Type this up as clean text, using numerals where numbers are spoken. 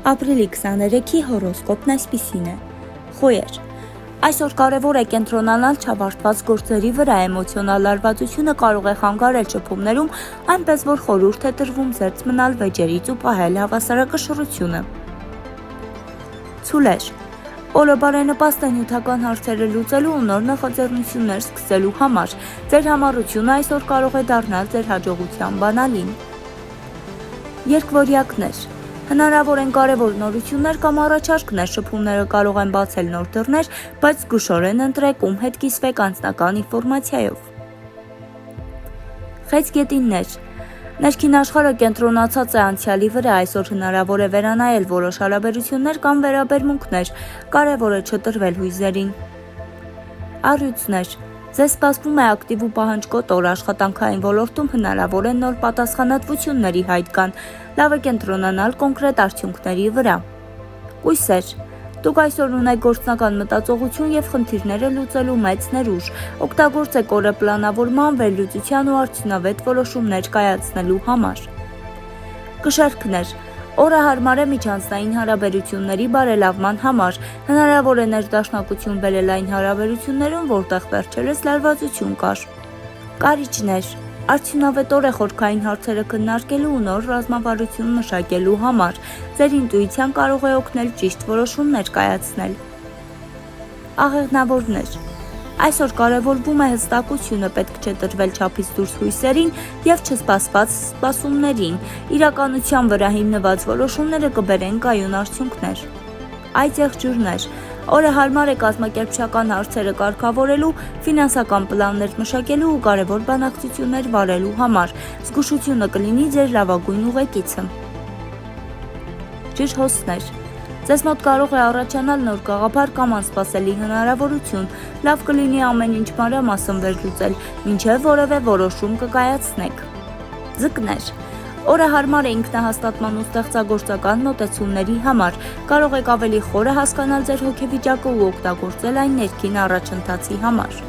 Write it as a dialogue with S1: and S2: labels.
S1: Ապրիլի 23-ի հորոսկոպն այսպիսին է։ Խոյեր։ Այսօր կարևոր է կենտրոնանալ չավարտված գործերի վրա, էմոցիոնալ լարվածությունը կարող է խանգարել շփումներում, այնպես որ խորհուրդ է տրվում զերծ մնալ վեճերից ու պահել հավասարակշռությունը։ Ցուլեր։ Օրը բարենպաստ է նյութական հարցերը լուծելու ու նոր նախաձեռնություններ սկսելու համար։ Ձեր համառությունը այսօր կարող է դառնալ ձեր հաջողության բանալին։ Երկվորյակներ։ Հնարավոր են կարևոր նորություններ կամ առաջարկներ, շփումները կարող են բացել նոր դռներ, բայց զգուշորեն ընտրեք ում հետ կիսվեք անձնական ինֆորմացիայով։ Խեցգետիններ։ Ներքին աշխարհը կենտրոնացած է անցյալի վրա, այսօր հնարավոր է վերանայել որոշ հարաբերություններ կամ վերաբերմունքներ, կարևոր է չտրվել հույզերին։ Առյուծներ։ Ձեզ սպասվում է ակտիվ ու պահանջկոտ օր, աշխատանքային ոլորտում հնարավոր է նոր պատասխանատվությունների հայտ կան, լավ է կենտրոնանալ կոնկրետ արդյունքների վրա։ Կույսեր։ Դուք այսօր ունեք գործնական մտածողություն եւ խնդիրները լուծելու մեծ ներուժ, օգտագործեք օրը պլանավորման, վերլուծության ու արդյունավետ որոշումներ կայացնելու համար։ Կշեռքներ։ Օրը հարմար է միջանցային հարաբերությունների բարելավման համար, հնարավոր է ներդաշնակություն բերել այն հարաբերություններում, որտեղ վերջերս լարվածություն կար։ Կարիճներ։ Արդյունավետ օր է խորքային հարցերը քննարկելու ու նոր ռազմավարություն մշակելու համար, ձեր ինտուիցիան կարող է օգնել ճիշտ որոշումներ կայացնել։ Աղեղնավորներ։ Այսօր կարևորվում է հստակությունը, պետք չէ տրվել չափից դուրս հույսերին եւ չսպասված սպասումներին, իրականության վրա հիմնված որոշումները կբերեն կայուն արդյունքներ։ Այծեղջյուրներ։ Օրը հարմար է կազմակերպչական հարցերը կարգավորելու, ֆինանսական պլաններ մշակելու ու կարևոր բանակցություններ վարելու համար, զգուշությունը կլինի ձեր լավագույն ուղեկիցը։ Ջրհոսներ։ Ձեզ մոտ կարող է առաջանալ նոր գաղափար կամ անսպասելի հնարավորություն, լավ կլինի ամեն ինչ մանրամասն վերլուծել, մինչև որևէ որոշում կկայացնեք։ Ձկներ։ Օրը հարմար է ինքնահաստատման ու ստեղծագործական մոտեցումների համար, կարող եք ավելի խորը հասկանալ ձեր հոգեվիճակը ու օգտագործել այն ներքին առաջընթացի համար։